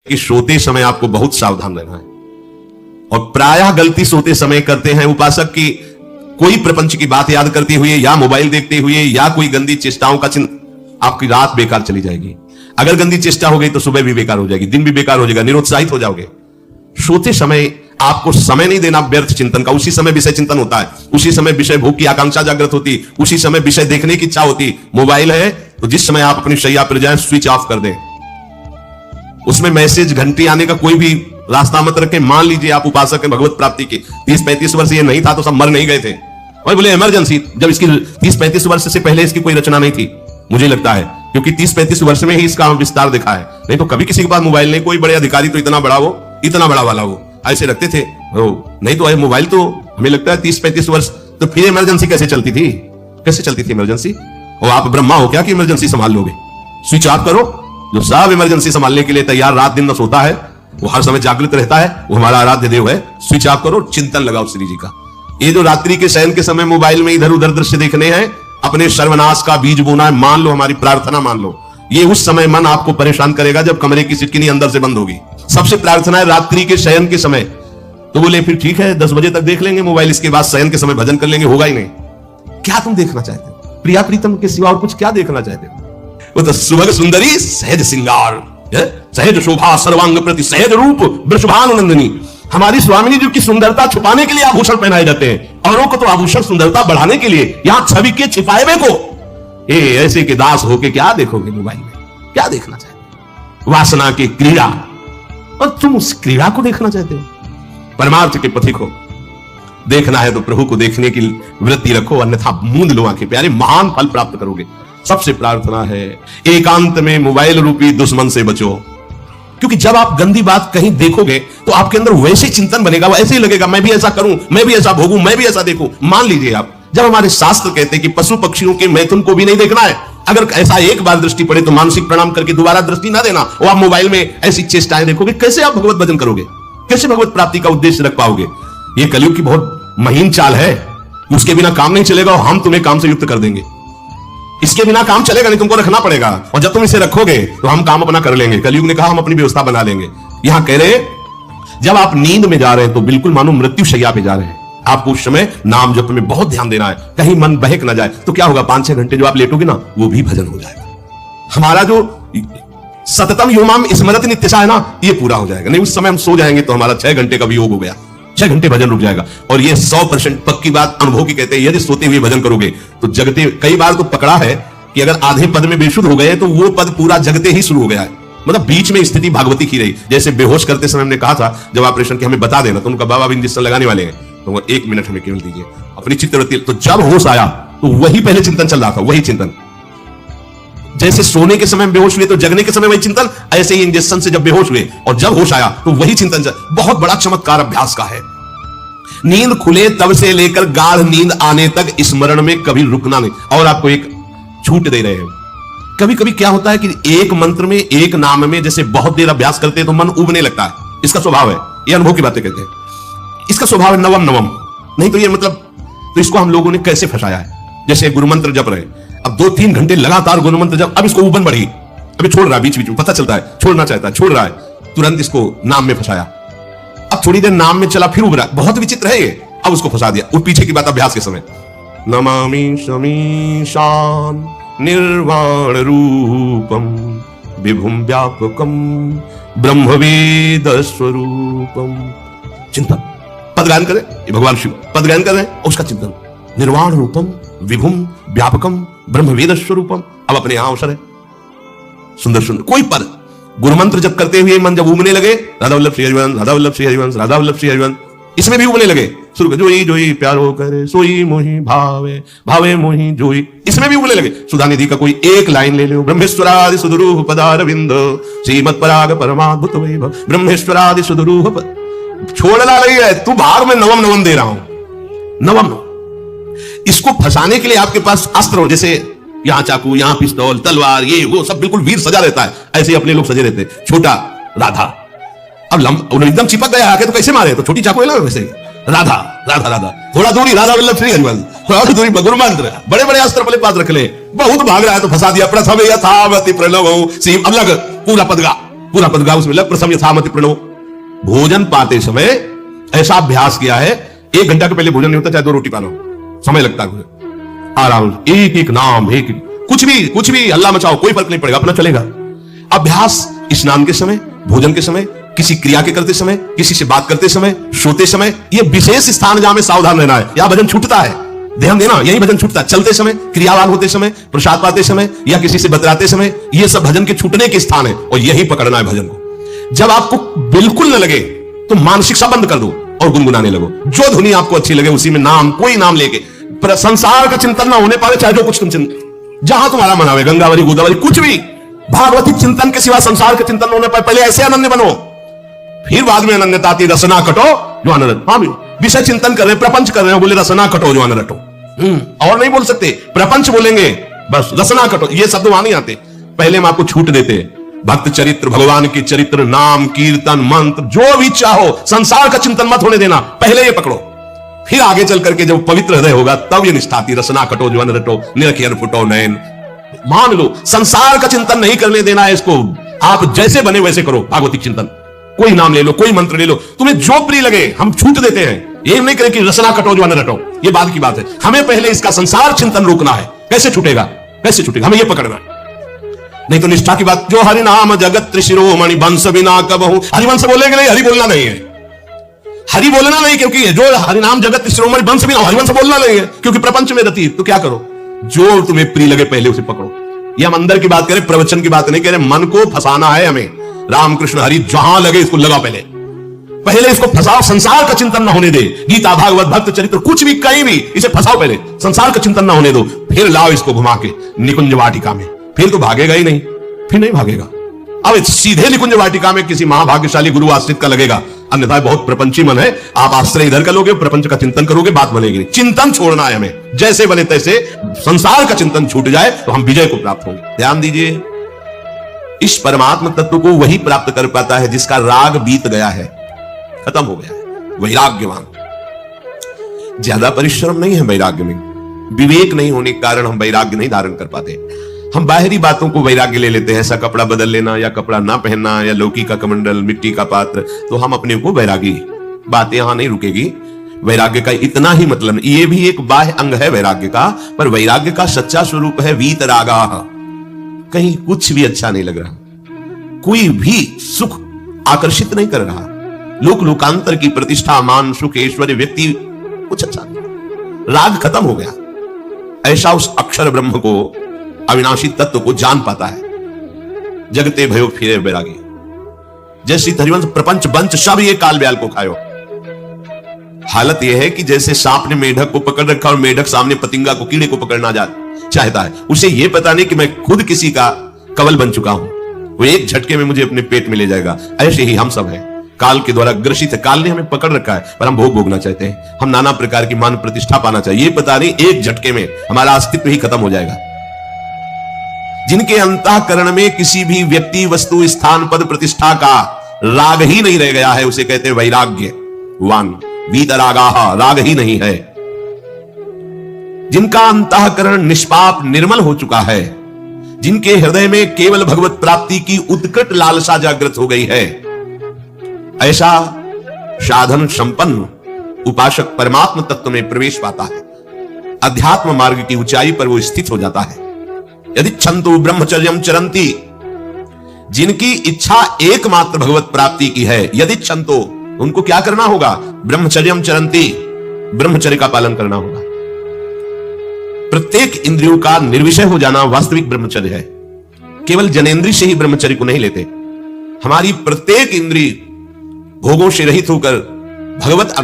कि सोते समय आपको बहुत सावधान रहना है। और प्रायः गलती सोते समय करते हैं उपासक की कोई प्रपंच की बात याद करते हुए या मोबाइल देखते हुए या कोई गंदी चेष्टाओं का आपकी रात बेकार चली जाएगी। अगर गंदी चेष्टा हो गई तो सुबह भी बेकार हो जाएगी, दिन भी बेकार हो जाएगा, निरुत्साहित हो जाओगे। सोते समय आपको समय नहीं देना व्यर्थ चिंतन का। उसी समय विषय चिंतन होता है, उसी समय विषय भोग की आकांक्षा जागृत होती, उसी समय विषय देखने की इच्छा होती। मोबाइल है तो जिस समय आप अपनी शैया पर जाएं स्विच ऑफ कर दें, उसमें मैसेज घंटी आने का कोई भी रास्ता मत रखें। मान लीजिए आप उपासक हैं भगवत प्राप्ति के, 30-35 वर्ष ये नहीं था तो सब मर नहीं गए थे। और बोले इमरजेंसी, जब इसकी 30-35 वर्ष से पहले इसकी कोई रचना नहीं थी मुझे लगता है, क्योंकि 30-35 वर्ष में ही इसका विस्तार दिखा है। नहीं तो कभी किसी के पास मोबाइल नहीं, कोई बड़े अधिकारी तो इतना बड़ा वाला वो ऐसे रखते थे नहीं तो मोबाइल तो हमें लगता है 30-35 वर्ष। तो फिर इमरजेंसी कैसे चलती थी? इमरजेंसी? और आप ब्रह्मा हो क्या कि इमरजेंसी संभाल लोगे? स्विच ऑफ करो। जो सब इमरजेंसी संभालने के लिए तैयार, रात दिन न सोता है, वो हर समय जागृत रहता है, वो हमारा आराध्य देव है। स्विच ऑफ करो, चिंतन लगाओ श्री जी का। ये जो रात्रि के शयन के समय मोबाइल में इधर उधर दृश्य देखने हैं, अपने सर्वनाश का बीज बोना है। मान लो, हमारी प्रार्थना मान लो, ये उस समय मन आपको परेशान करेगा जब कमरे की सिटकिनी अंदर से बंद होगी। सबसे प्रार्थना है रात्रि के शयन के समय। तो बोले फिर ठीक है 10 बजे तक देख लेंगे मोबाइल, इसके बाद शयन के समय भजन कर लेंगे। होगा ही नहीं। क्या तुम देखना चाहते हो? प्रिया प्रीतम के सिवा और कुछ क्या देखना चाहते हो? वो तो सुभग सुंदरी सहज सिंगार, सहज शोभा सर्वांग प्रति सहज रूप वृषभानुनंदिनी। हमारी स्वामिनी जी की सुंदरता छुपाने के लिए आभूषण पहनाए जाते हैं, औरों को तो आभूषण सुंदरता बढ़ाने के लिए। यहां छवि के छिपाए हुए को ऐसे के दास होके क्या देखोगे मोबाइल में? क्या देखना चाहते हो? वासना की क्रीड़ा, और तुम उस क्रीड़ा को देखना चाहते हो? परमार्थ के पथिक हो, देखना है तो प्रभु को देखने की वृत्ति रखो, अन्यथा मूंद लो आंखें प्यारे, महान फल प्राप्त करोगे। सबसे प्रार्थना है एकांत में मोबाइल रूपी दुश्मन से बचो, क्योंकि जब आप गंदी बात कहीं देखोगे तो आपके अंदर वैसे चिंतन बनेगा, वो ऐसे ही लगेगा मैं भी ऐसा करूं, मैं भी ऐसा भोगूं, मैं भी ऐसा देखूं। मान लीजिए आप, जब हमारे शास्त्र कहते हैं कि पशु पक्षियों के मैथुन को भी नहीं देखना है, अगर ऐसा एक बार दृष्टि पड़े तो मानसिक प्रणाम करके दोबारा दृष्टि ना देना। और आप मोबाइल में ऐसी चेष्टाएं देखोगे, कैसे आप भगवत भजन करोगे? कैसे भगवत प्राप्ति का उद्देश्य रख पाओगे? ये कलयुग की बहुत महीन चाल है। उसके बिना काम नहीं चलेगा और हम तुम्हें काम से युक्त कर देंगे। इसके बिना काम चलेगा नहीं, तुमको रखना पड़ेगा। और जब तुम इसे रखोगे तो हम काम अपना कर लेंगे। कलयुग ने कहा हम अपनी व्यवस्था बना लेंगे। यहां कह रहे जब आप नींद में जा रहे हैं तो बिल्कुल मानो मृत्यु शैया पे जा रहे हैं, आपको उस समय नाम जप में बहुत ध्यान देना है, कहीं मन बहक ना जाए। तो क्या होगा, 5-6 घंटे जो आप लेटोगे ना, वो भी भजन हो जाएगा। हमारा जो सततम योमाम स्मरति नित्यशा है ना, ये पूरा हो जाएगा। नहीं उस समय हम सो जाएंगे तो हमारा 6 घंटे का भी योग हो गया, 6 घंटे भजन रुक जाएगा। और ये 100% पक्की बात अनुभव की कहते हैं। यदि सोते हुए भजन करोगे तो जगते, कई बार तो पकड़ा है कि अगर आधे पद में बेशुद्ध हो गए तो वो पद पूरा जगते ही शुरू हो गया है, मतलब बीच में स्थिति भागवती की रही। जैसे बेहोश करते समय हमने कहा था जब ऑपरेशन के हमें बता देना, तो उनका बाबा भी इंजेक्शन लगाने वाले हैं, तो वो 1 मिनट हमें केवल दीजिए अपनी चित्तवृत्ति। तो जब होश आया तो वही पहले चिंतन चल रहा था, वही चिंतन। जैसे सोने के समय बेहोश हुए तो जगने के समय वही चिंतन, ऐसे ही इंजेक्शन से जब बेहोश हुए और जब होश आया तो वही चिंतन चल। बहुत बड़ा चमत्कार अभ्यास का है। नींद खुले तब से लेकर गाढ़ नींद आने तक स्मरण में कभी रुकना नहीं। और आपको एक छूट दे रहे हैं, कभी कभी क्या होता है कि एक मंत्र में, एक नाम में जैसे बहुत देर अभ्यास करते हैं तो मन उबने लगता है। इसका स्वभाव है, ये अनुभव की बातें कहते हैं। इसका स्वभाव है नवम नवम, नहीं तो ये मतलब, तो इसको हम लोगों ने कैसे फंसाया है? जैसे गुरु मंत्र जप रहे, अब 2-3 घंटे लगातार गुरु मंत्र जप, अब इसको उबन बढ़ी, अभी छोड़ रहा है, बीच बीच में पता चलता है छोड़ना चाहता है, छोड़ रहा है, तुरंत इसको नाम में फंसाया। अब थोड़ी देर नाम में चला, फिर उब रहा है, बहुत विचित्र है ये। अब उसको फंसा दिया। वो पीछे की बात अभ्यास के समय, नमामि शमीशान निर्वाण रूपम विभुम व्यापकम ब्रह्मवेद स्वरूपम। चिंतन, पद गायन करें, ये भगवान शिव पद गायन कर रहे हैं, उसका चिंतन, निर्वाण रूपम विभुम व्यापकम ब्रह्मवेद स्वरूपम। अब अपने यहां अवसर है, सुंदर सुंदर कोई पद गुरु मंत्र जब करते हुए मन जब उबने लगे, राधा वल्लभ श्री हरिवंश, राधा वल्लभ श्री हरिवंश, राधा वल्लभ श्री हरिवंश, इसमें भी उबने लगे शुरू, जोई जोई प्यारो करे सोई मोहि भावे, भावे मोहि जोई, इसमें भी उबने लगे। सुधा निधि का कोई एक लाइन ले लो, ब्रह्मेश्वरादि सुदुरूह पदारविंद श्रीमत् पराग परमाद्भुत वैभव, ब्रह्मेश्वरादि सुदुरूह छोड़ना नहीं है, तू भाग में नवम नवम दे रहा हूं, नवम। इसको फंसाने के लिए आपके पास अस्त्र हो, जैसे यहां चाकू, यहां पिस्तौल, तलवार, ये वो सब बिल्कुल वीर सजा रहता है, ऐसे अपने लोग सजे रहते हैं। छोटा राधा, अब एकदम चिपक गया आके तो कैसे मारे? तो छोटी चाकू है ना, वैसे राधा राधा राधा, थोड़ा दूरी राधा वल्लभ श्री हरिवंश, थोड़ा दूरी गुरु मंत्र, बड़े बड़े अस्त्र अपने पास रख ले, बहुत भाग रहा है तो फंसा दिया। प्रथम यथावति प्रणव, अब लग पूरा पदगा, पूरा पद गा, उसमें लग प्रसम यथामति प्रणो। भोजन पाते समय ऐसा अभ्यास किया है, 1 घंटा के पहले भोजन नहीं होता, चाहे 2 रोटी पा लो, समय लगता है। आराम, एक एक नाम, एक कुछ भी हल्ला मचाओ, कोई फर्क नहीं पड़ेगा, अपना चलेगा। अभ्यास स्नान के समय, भोजन के समय, किसी क्रिया के करते समय, किसी से बात करते समय, सोते समय, ये विशेष स्थान जहां में सावधान रहना है। यहां भजन छूटता है, ध्यान देना, यही भजन छूटता है। चलते समय, क्रियावान होते समय, प्रसाद पाते समय या किसी से बतलाते समय, ये सब भजन के छूटने के स्थान है और यही पकड़ना है भजन को। जब आपको बिल्कुल न लगे तो मानसिक सा बंद कर दो और गुनगुनाने लगो। जो धुनी आपको अच्छी लगे उसी में नाम, कोई नाम लेके, संसार का चिंतन ना होने पाए, चाहे जो कुछ तुम चिंतन, जहां तुम्हारा मन आवे, गंगावरी गोदावरी, कुछ भी, भागवती चिंतन के सिवा संसार के चिंतन होने पाए, पहले ऐसे अनन्य बनो, फिर बाद में अनन्यता आती, रसना कटो जो अनरट। हाँ, विषय चिंतन कर रहे, प्रपंच कर रहे हो, बोले रसना कटो जो अनरटो। और नहीं बोल सकते, प्रपंच बोलेंगे, बस रसना कटो, ये शब्द वहां नहीं आते। पहले हम आपको छूट देते, भक्त चरित्र, भगवान के चरित्र, नाम, कीर्तन, मंत्र, जो भी चाहो, संसार का चिंतन मत होने देना, पहले ये पकड़ो। फिर आगे चल करके जब पवित्र हृदय होगा तब ये निष्ठा आती, रसना कटो जो अनरटो, निरखियन फुटो नयन। मान लो संसार का चिंतन नहीं करने देना है इसको, आप जैसे बने वैसे करो भागवती चिंतन। कोई नाम ले लो, कोई मंत्र ले लो, तुम्हें जो प्रिय लगे, हम छूट देते हैं। ये नहीं करें कि रसना कटो जो अनरटो, ये बाद की बात है। हमें पहले इसका संसार चिंतन रोकना है। कैसे छूटेगा, कैसे छूटेगा, हमें ये पकड़ना है। नहीं तो निष्ठा की बात, जो हरि नाम जगत त्रिशिरोमणि वंश बिना कबहु, हरिवंश बोलेंगे नहीं, हरि बोलना नहीं है, हरि बोलना नहीं, क्योंकि जो हरि नाम जगत त्रिशिरोमणि वंश बिना, हरिवंश बोलना नहीं है, क्योंकि प्रपंच में रति। तो क्या करो, जो तुम्हें प्रिय लगे पहले उसे पकड़ो। ये हम अंदर की बात करें, प्रवचन की बात नहीं कह रहे। मन को फंसाना है हमें, रामकृष्ण हरि जहां लगे इसको लगा, पहले इसको फंसाओ, संसार का चिंतन ना होने दे। गीता, भागवत, भक्त चरित्र, कुछ भी, कहीं भी इसे फंसाओ, पहले संसार का चिंतन ना होने दो, फिर लाओ इसको घुमा के निकुंज वाटिका में। फिर तो भागेगा ही नहीं, फिर नहीं भागेगा। अब सीधे निकुंज वाटिका में किसी महाभाग्यशाली गुरु आश्रित का लगेगा, अन्यथा बहुत प्रपंची मन है। आप आश्रय इधर का लोगे, प्रपंच का चिंतन करोगे, बात बनेगी नहीं। चिंतन छोड़ना है हमें, जैसे बने तैसे संसार का चिंतन छूट जाए तो हम विजय को प्राप्त होंगे। ध्यान दीजिए, इस परमात्म तत्व को वही प्राप्त कर पाता है जिसका राग बीत गया है, खत्म हो गया है, वैराग्यवान। ज्यादा परिश्रम नहीं है वैराग्य में, विवेक नहीं होने के कारण हम वैराग्य नहीं धारण कर पाते। हम बाहरी बातों को वैराग्य ले लेते हैं, ऐसा कपड़ा बदल लेना या कपड़ा ना पहनना या लौकी का कमंडल, मिट्टी का पात्र, तो हम अपने को वैरागी। बात यहां नहीं रुकेगी। वैराग्य का इतना ही मतलब, ये भी एक बाह्य अंग है वैराग्य का, पर वैराग्य का सच्चा स्वरूप है वीतरागा। कहीं कुछ भी अच्छा नहीं लग रहा, कोई भी सुख आकर्षित नहीं कर रहा, लोक लोकांतर की प्रतिष्ठा, मान, सुख, ऐश्वर्य, व्यक्ति, कुछ अच्छा नहीं, राग खत्म हो गया। ऐसा उस अक्षर ब्रह्म को, अविनाशी तत्व को जान पाता है। जगते भयो फिरे बैरागी, जैसी हरिवंश प्रपंच बंच सब ये काल ब्याल को खायो। हालत यह है कि जैसे सांप ने मेढक को पकड़ रखा और मेढक सामने पतिंगा को, कीड़े को पकड़ना चाहता है, उसे यह पता नहीं कि मैं खुद किसी का कवल बन चुका हूं, वो एक झटके में मुझे अपने पेट में ले जाएगा। ऐसे ही हम सब हैं, काल के द्वारा ग्रसित है। काल ने हमें पकड़ रखा है, पर हम भोग भोगना चाहते हैं, हम नाना प्रकार की मान प्रतिष्ठा पाना चाहिए। ये पता नहीं एक झटके में हमारा अस्तित्व ही खत्म हो जाएगा। जिनके अंतःकरण में किसी भी व्यक्ति, वस्तु, स्थान, पद, प्रतिष्ठा का राग ही नहीं रह गया है, उसे कहते हैं वैराग्यवान। वीतरागाः, राग ही नहीं है। जिनका अंतःकरण निष्पाप निर्मल हो चुका है, जिनके हृदय में केवल भगवत प्राप्ति की उत्कट लालसा जागृत हो गई है, ऐसा साधन संपन्न उपासक परमात्म तत्व में प्रवेश पाता है। अध्यात्म मार्ग की ऊंचाई पर वो स्थित हो जाता है। यदि छंतु ब्रह्मचर्यम चरंती, जिनकी इच्छा एकमात्र भगवत प्राप्ति की है, यदि छंतो, उनको क्या करना होगा? ब्रह्मचर्यम चरंती, ब्रह्मचर्य का पालन करना होगा। प्रत्येक इंद्रियों का निर्विषय हो जाना वास्तविक ब्रह्मचर्य है। केवल जनेंद्रिय से ही ब्रह्मचर्य को नहीं लेते। हमारी प्रत्येक इंद्रिय भोगों से रहित होकर भगवत